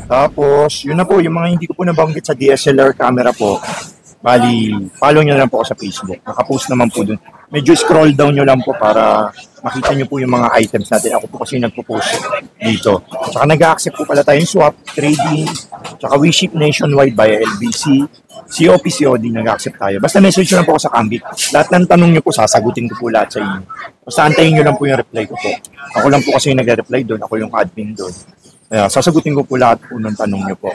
Tapos, yun na po, yung mga hindi ko po nabanggit sa DSLR camera po, bali, follow nyo lang po ako sa Facebook. Nakapost naman po dun. Medyo scroll down nyo lang po para makita nyo po yung mga items natin. Ako po kasi nagpo-post dito. Tsaka nag-accept po pala tayong swap, trading, tsaka we ship nationwide via LBC, COP, COD, nag-accept tayo. Basta message nyo lang po ako sa Cambit. Lahat ng tanong nyo po, sasagutin ko po lahat sa inyo. Basta antayin nyo lang po yung reply ko po. Ako lang po kasi yung nag-reply doon. Ako yung admin doon. Kaya sasagutin ko po lahat po ng tanong nyo po.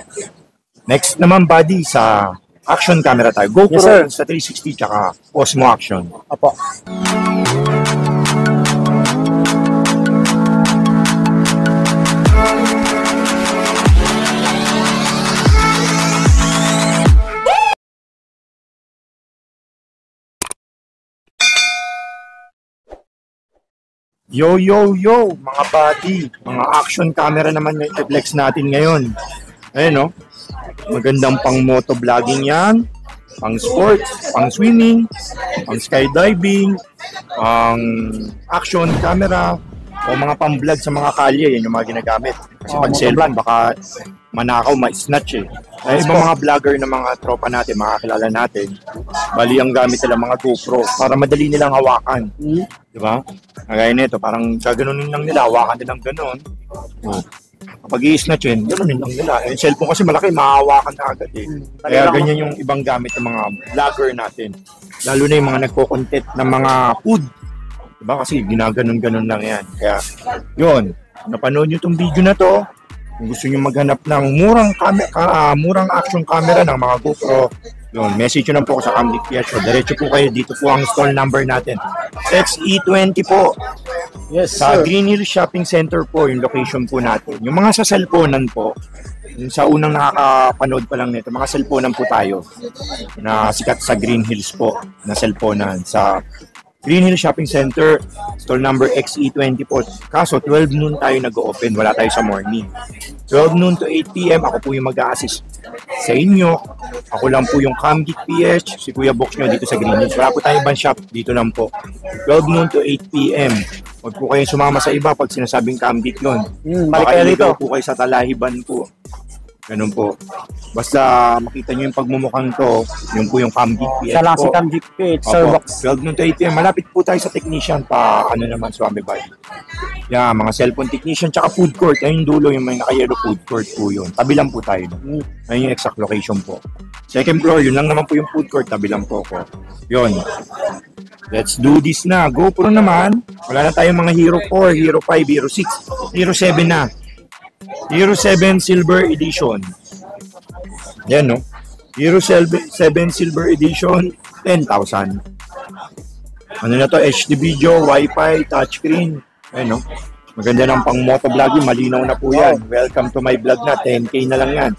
Next naman, buddy, sa action camera tayo. GoPro Yes, sa 360 tsaka Osmo Action. Apo. Yo, mga buddy, mga action camera naman yung i-flex natin ngayon. Ayun, no? Magandang pang motovlogging yan, pang sports, pang swimming, pang skydiving, pang action camera, o mga pang-vlog sa mga kalye, yan yung mga ginagamit. Kasi pag cellphone, baka manakaw, ma-snatch eh. Ay, ibang mga vlogger na mga tropa natin, mga kakilala natin, bali ang gamit nila mga GoPro para madali nilang hawakan. Di ba? Kagaya nito, parang gaganunin lang nila, hawakan nilang ganon. Kapag i-snatch yun, ganunin lang nila. Yung cellphone kasi malaki, mahahawakan na agad eh. Kaya ganyan yung ibang gamit ng mga vlogger natin. Lalo na yung mga nagko-content ng mga food. Diba? Kasi ginaganon-ganon lang yan. Kaya, yun. Napanood nyo itong video na to. Kung gusto nyo maghanap ng murang action camera ng mga GoPro, yun, message nyo lang po ako sa Camlic Pietro. Diretso po kayo. Dito po ang stall number natin. XE20 po. Yes, Sa sir. Green Hills Shopping Center po, yung location po natin. Yung mga sa cellphonean po, yung sa unang nakakapanood pa lang nito, mga cellphonean po tayo na sikat sa Green Hills po na cellphonean. Sa Green Hills Shopping Center, stall number XE20 po. Kaso 12 noon tayo nag-open, wala tayo sa morning. 12 noon to 8 p.m. ako po yung mag-a-assist sa inyo. Ako lang po yung Camgeek PH, si Kuya Box nyo dito sa Green Hills. Wala po tayo ibang shop, dito lang po. 12 noon to 8 p.m. Huwag po kayong sumama sa iba pag sinasabing Camgeek nun. Balik kayo dito. Po kayo sa Talahiban po. Ganun po. Basta makita nyo yung pagmumukhang to, yun po yung Camgeek PH Isa lang po. si Camgeek PH, Sir Opo, Box. 12 noon to 8 p.m. Malapit po tayo sa technician pa, naman, Swami Body. Yeah, mga cellphone technician, tsaka food court. Ayun dulo, yung may naka-yellow food court po yun. Tabi lang po tayo. Ayun yung exact location po. Second floor, yun lang naman po yung food court. Tabi lang po ko. Yun. Let's do this na. GoPro naman, wala na tayong mga Hero 4, Hero 5, Hero 6, Hero 7 na. Hero 7 Silver Edition. Yan, no? Hero 7 Silver Edition, 10,000. Ano na to? HD video, Wi-Fi, touchscreen. Ayun, no? Maganda ng pang motovlogging, malinaw na po yan. Welcome to my vlog na, 10K na lang yan.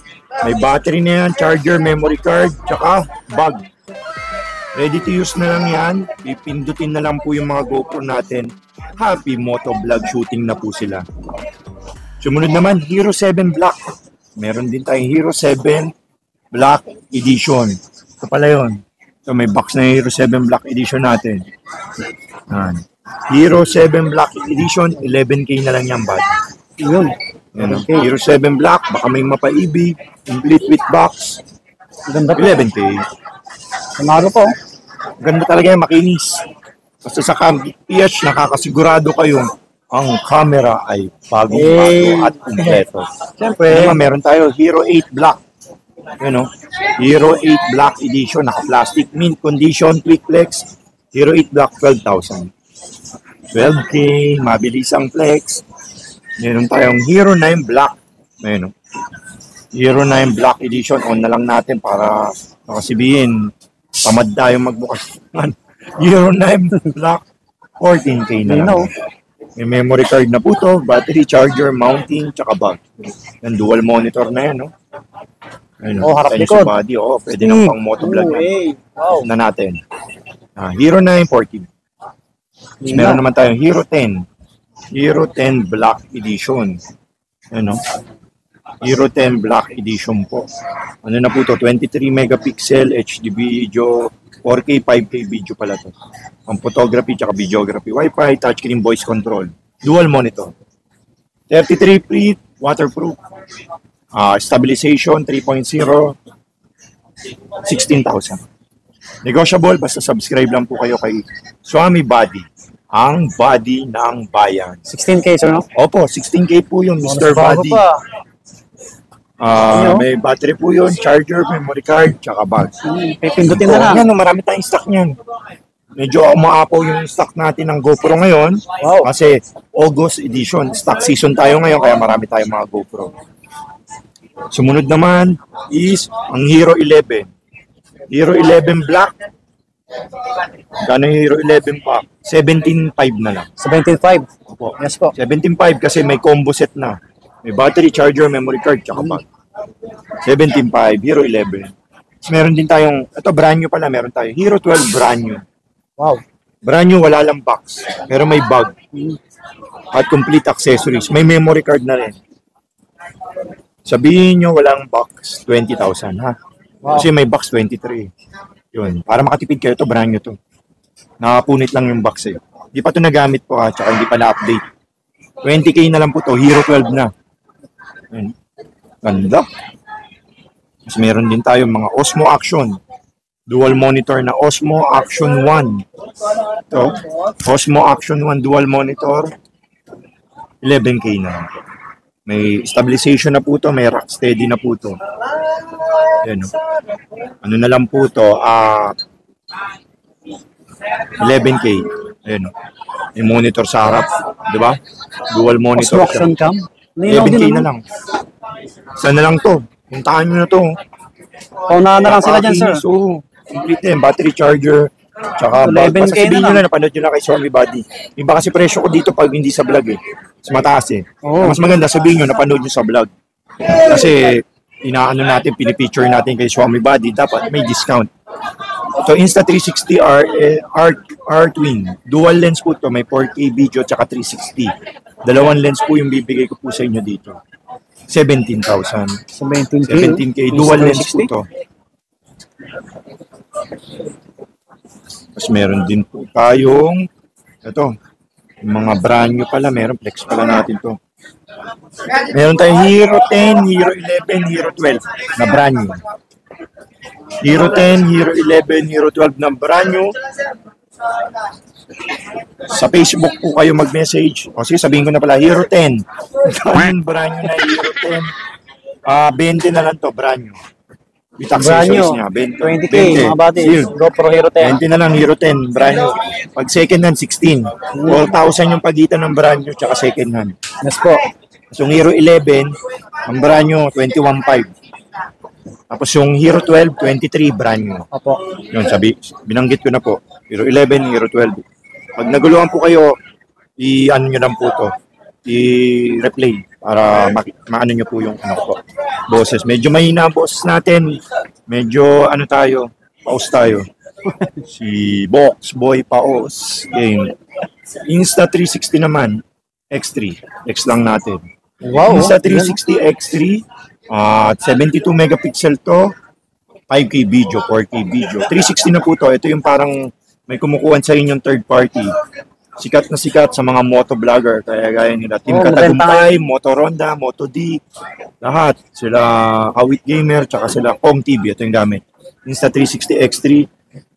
May battery na yan, charger, memory card, tsaka bag. Ready to use na lang yan. Pipindutin na lang po yung mga GoPro natin. Happy motovlog shooting na po sila. Sumunod naman, Hero 7 Black. Meron din tayong Hero 7 Black Edition. Ito pala yun. So may box na Hero 7 Black Edition natin. Yan. Hero 7 Black Edition, 11K na lang yan, bud. Yun. Yan, okay. Hero 7 Black, baka may mapa-EB, complete with box. Ganda po. 11K. Samaro po. Ganda talaga yung makinis. Basta sa Camgeek PH, nakakasigurado kayong ang camera ay bagong-bago at kumpleto. Siyempre, meron tayo Hero 8 Black. You know, Hero 8 Black Edition, naka-plastic, mint condition, quick flex. Hero 8 Black, 12,000. 12K, mabilis ang flex. Meron tayong Hero 9 Black. Ayun, no? Hero 9 Black Edition, on na lang natin para makasibihin, tamad tayo magbukas. Hero 9 Black, 14K na lang. May memory card na po to, battery, charger, mounting, tsaka bag. Yan, dual monitor na yan, no? Ayun, harap likod. Body, pwede nang pang motovlog yan. Wow. Na natin. Hero 9, 40. Meron naman tayong Hero 10. Hero 10 Black Edition. Ano? Hero 10 Black Edition po. Ano na po to? 23 megapixel HD video, 4K, 5K video pala to. Ang photography tsaka videography, Wi-Fi, touchscreen, voice control, dual monitor. 33 feet, waterproof. Stabilization 3.0, 16,000. Negotiable, basta subscribe lang po kayo kay Swami Body, ang body ng bayan. 16K, sir, no? Opo, 16K po yung Mr. Bago Body. pa. May battery po yun, charger, memory card, tsaka bag. Pipindutin na lang. Yan, marami tayong stock niyan. Medyo umaapaw yung stock natin ng GoPro ngayon. Wow. Kasi August edition, stock season tayo ngayon, kaya marami tayong mga GoPro. Sumunod naman is ang Hero 11. Hero 11 Black. Gano yung Hero 11 pa? 17.5 na lang. 17.5. Opo. Yes po. 17.5 kasi may combo set na. May battery, charger, memory card, tsaka bag. 17.5, Hero 11. Meron din tayong, ito brand new pala, meron tayo. Hero 12 brand new. Wow. Brand new, wala lang box. Pero may bag. At complete accessories. May memory card na rin. Sabihin nyo, walang box, 20,000 ha. Wow. Kasi may box 23. Yun. Para makatipid kayo, to brand new to. Nakapunit lang yung box eh. Hindi pa to nagamit po ha, tsaka hindi pa na-update. 20K na lang po to, Hero 12 na. Yun. Ganda. Mas meron din tayo mga Osmo Action. Dual monitor na Osmo Action 1. Ito, Osmo Action 1 dual monitor. 11K na lang. May stabilization na po to, may rock steady na po to. Yan, ano na lang po to, 11K. Ayan, may monitor sa harap, di ba? Dual monitor. Osmo Action Cam. 11K na lang. Saan na lang to? Puntahan nyo na to. Paunahan na lang sila dyan, sir. So, complete na battery charger. Tsaka 11K sabihin na nyo lang. na, napanood nyo na kay Swami Body. Iba kasi presyo ko dito pag hindi sa vlog eh. Mas mataas eh. Oo. Mas maganda sabihin nyo, napanood nyo sa vlog. Kasi, inaano natin, pinipicture natin kay Swami Body, dapat may discount. So, Insta360 R Twin. Dual lens po to, may 4K video tsaka 360. Dalawang lens po yung bibigay ko po sa inyo dito. 17,000. 17K. 17K. Dual lens po to. Tapos meron din po tayong ito, yung mga brand new pala, meron flex pala natin to. Meron tayong Hero 10, Hero 11, Hero 12 na brand new. Hero 10, Hero 11, Hero 12 na brand new. Sa Facebook po kayo mag-message. O sige, sabihin ko na pala, Hero 10. Brand new na Hero 10. 20 na lang to, brand new. With Brand new. accessories niya, 20K, mga buddies. Yun. GoPro Hero 10. 20 na lang, Hero 10, brand new. Pag second hand, 16. 4,000 yung pagitan ng brand new tsaka second hand. Yes po. So, yung Hero 11, ang brand new, 21.5. Tapos yung Hero 12, 23, brand new. Opo. Yun, binanggit ko na po. Hero 11, Hero 12. Pag naguluhan po kayo, i-ano nyo lang po to. I-replay para maano nyo po yung ano po, boses. Medyo mahina ang boses natin. Medyo ano tayo, paus tayo. Si Box Boy Paos. Game. Insta360 naman, X3. X lang natin. Wow. Insta360 X3. 72 megapixel to. 5K video, 4K video. 360 na po to. Ito yung parang may kumukuhan sa inyong third party. Sikat na sikat sa mga motovlogger. Kaya gaya nila Team Katagumpay, Moto Ronda, Moto D. Lahat. Sila Kawit Gamer, tsaka sila Kong TV. Ito yung gamit. Insta360 X3.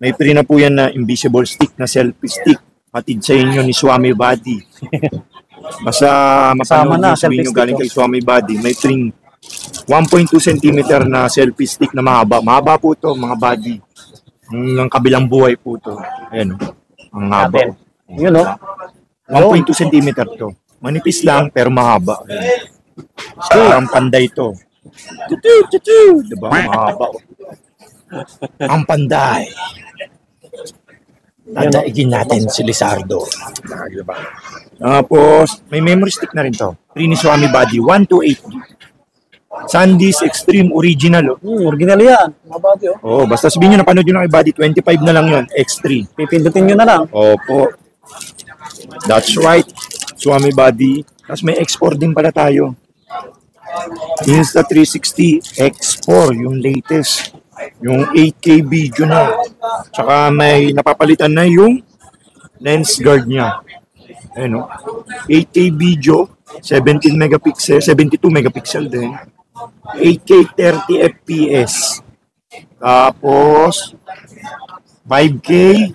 May free na po yan na invisible stick na selfie stick. Hatid sa inyo ni Swami Body. Basta mapanood na, yung sabihin nyo selfie galing stick, kay Swami Body. May free 1.2 cm na selfie stick na mahaba. Mahaba po to mga body. Ng kabilang buhay po to. Ayan. Ang haba. Yun, no? 1.2 cm to. Manipis lang pero mahaba. Ayan. Parang panday to. Tutu. Diba? Mahaba. Ang panday. Tadaigin natin si Lizardo. Diba? Tapos, may memory stick na rin to. Free ni Swami Body. 128 SanDisk Extreme Original. Original yan. Mga buddy, oh. Basta sabihin nyo, napanood nyo lang kay Body, 25 na lang yun, X3. Pipindutin nyo na lang. Opo. That's right, Swami Body. Tapos may X4 din pala tayo. Insta360 X4, yung latest. Yung 8K video na. Tsaka may napapalitan na yung lens guard niya. Ayun, 8K video, 17 megapixel, 72 megapixel din. 8K 30 FPS. Tapos 5K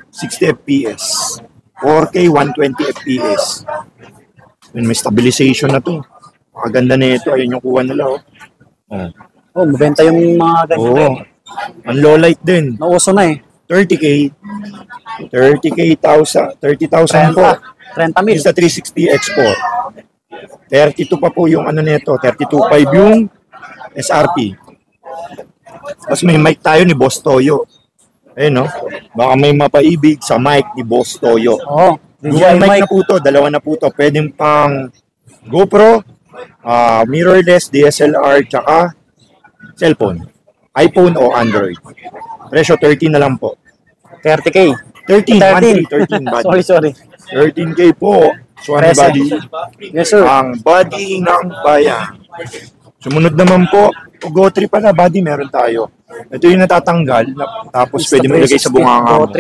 60 FPS. 4K 120 FPS. Yun, may stabilization na to. Maganda na ito. Ayun yung kuha nila. Oh, mabenta yung mga ganyan. Oo. Ang low light din. Nauso na eh. 30K. 30,000 po. 30 mil. Insta 360 Export. 32 pa po yung ano nito. 32.5 yung SRP. Tapos may mic tayo ni Boss Toyo. Ayun, no? Baka may mapaibig sa mic ni Boss Toyo. Oo. Dual mic na po to. Dalawa na po to. Pwedeng pang GoPro, mirrorless, DSLR, tsaka cellphone. iPhone o Android. Presyo 13 na lang po. 30K. 13 body. Sorry. 13K po. Swanee Present. body. Yes, sir. Ang body ng bayan. Sumunod naman po, Go 3 pala, body meron tayo. Ito yung natatanggal, tapos pwede mo ilagay sa bunganga mo.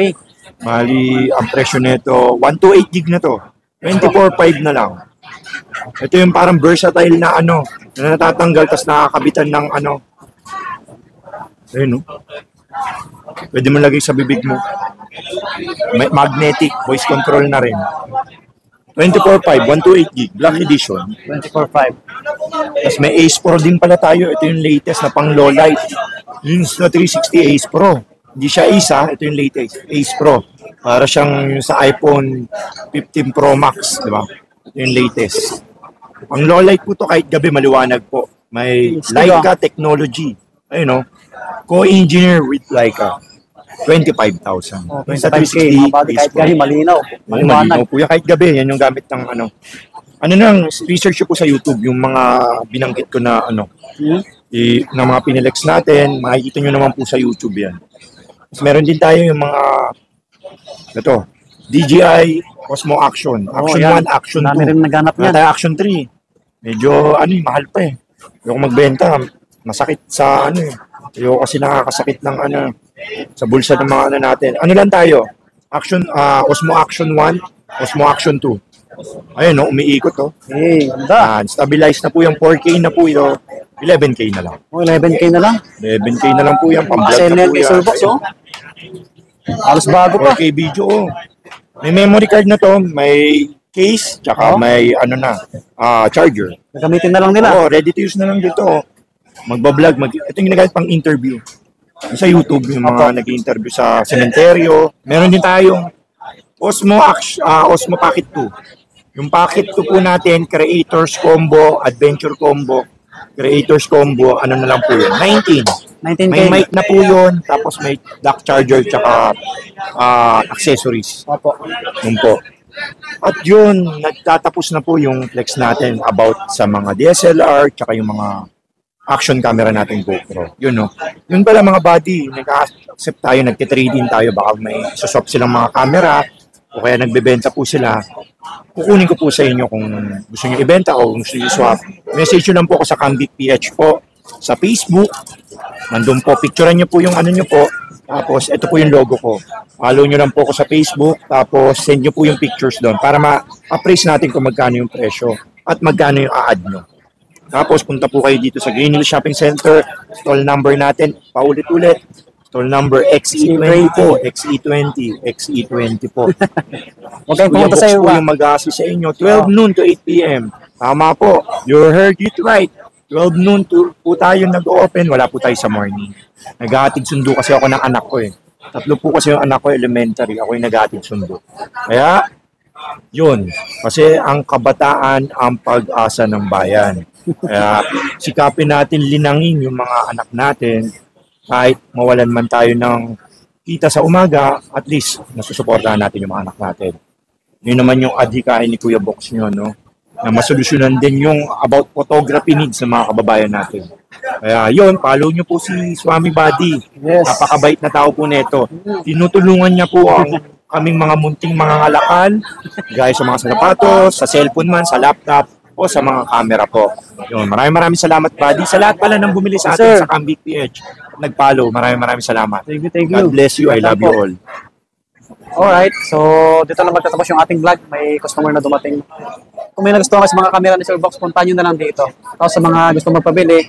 Mali, ang presyo nito, 128 gig na to. 24.5 na lang. Ito yung parang versatile na ano, na natatanggal, tapos nakakabitan ng ano. Ayun, no? Pwede mo lagay sa bibig mo. May magnetic, voice control na rin. 24.5, 128 gig, Black Edition. 24.5. Tapos may Ace Pro din pala tayo. Ito yung latest na pang low light. Yung sa 360 Ace Pro. Hindi siya Ace ha. Ito yung latest. Ace Pro. Para siyang yung sa iPhone 15 Pro Max. Di ba? Ito yung latest. Ang low light po to kahit gabi maliwanag po. May Leica technology. Ayun no. Co-engineer with Leica. 25,000. Oh, Yung sa 360 25K. Mga body Ace kahit Pro. gani malinaw. Malinaw po yan. Kahit gabi, yan yung gamit ng ano. Ano nang research ko po sa YouTube, yung mga binanggit ko na ano, na mga pinilex natin, makikita nyo naman po sa YouTube yan. Tapos meron din tayo yung mga, ito, DJI Osmo Action. Action 1, Action 2. Dami rin naganap Wala yan. tayo Action 3. Medyo, ano mahal pa eh. Ayoko magbenta. Masakit sa ano eh. Ayoko kasi nakakasakit ng ano, sa bulsa ng mga ano natin. Ano lang tayo? Action, Osmo Action 1, Osmo Action 2. Ayun, no, umiikot to. Hey, ganda. Stabilized na po yung 4K na po ito. 11K na lang. Oh, 11K na lang. 11K na lang po yan. Pang-vlog na SNL po yan. Pixel Box, oh. Halos bago pa. 4K video, oh. May memory card na to. May case, tsaka may ano na, charger. Gagamitin na lang nila. Oo, ready to use na lang dito. Oh. Magbablog. Ito yung ginagamit pang interview. Sa YouTube, yung mga nag-interview sa sementeryo. Meron din tayong Osmo Pocket 2. Yung Pocket 2 po natin, Creators Combo, Adventure Combo, Creators Combo, ano na lang po yun? 19. 19K. May mic na po yun, tapos may dock charger, tsaka accessories. Opo. Yun po. At yun, nagtatapos na po yung flex natin about sa mga DSLR, tsaka yung mga action camera natin GoPro. Yun, no? Yun pala mga buddy, nag-accept tayo, nagtitrade-in tayo, baka may swap silang mga camera, o kaya nagbebenta po sila. Kukunin ko po sa inyo kung gusto nyo ibenta o gusto nyo swap. Message nyo lang po ako sa Cambit PH po, sa Facebook. Nandun po, picturean nyo po yung ano nyo po. Tapos, ito po yung logo ko. Follow nyo lang po ako sa Facebook. Tapos, send nyo po yung pictures doon para ma-appraise natin kung magkano yung presyo at magkano yung a-add nyo. Tapos, punta po kayo dito sa Green Hills Shopping Center. Stall number natin, paulit-ulit. Stall number XE20 po. XE20 po. Huwag kayong pumunta sa iyo. Po yung mag-assist sa inyo. 12 noon to 8 p.m. Tama po. You heard it right. 12 noon to po tayo nag-open. Wala po tayo sa morning. Nag-ahatid sundo kasi ako ng anak ko eh. 3 po kasi yung anak ko elementary. Ako yung nag-ahatid sundo. Kaya, yun. Kasi ang kabataan ang pag-asa ng bayan. Kaya sikapin natin linangin yung mga anak natin. Kahit mawalan man tayo ng kita sa umaga, at least nasusuportahan natin yung mga anak natin. Yun naman yung adhikain ni Kuya Box nyo, no? Na masolusyonan din yung about photography needs ng mga kababayan natin. Kaya yun, follow nyo po si Swami Buddy. Yes. Napakabait na tao po neto. Tinutulungan niya po ang kaming mga munting mga ngalakal, gaya sa mga sapatos, sa cellphone man, sa laptop, o sa mga camera po. Yun, maraming salamat, Buddy. Sa lahat pala ng bumili sa atin sa Cambit PH, nag-follow. Maraming salamat. Thank you. God bless you. I love you all. Alright, so dito na magtatapos yung ating vlog. May customer na dumating. kung may nagustuhan kayo sa mga camera ni Sir Box, punta nyo na lang dito. Tapos sa mga gusto magpabili,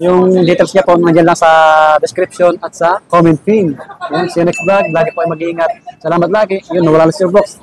yung details niya po, nandiyan lang sa description at sa comment pin. Yan, see you next vlog. Lagi po ay mag-iingat. Salamat lagi. Yun, nawala na si Sir Box.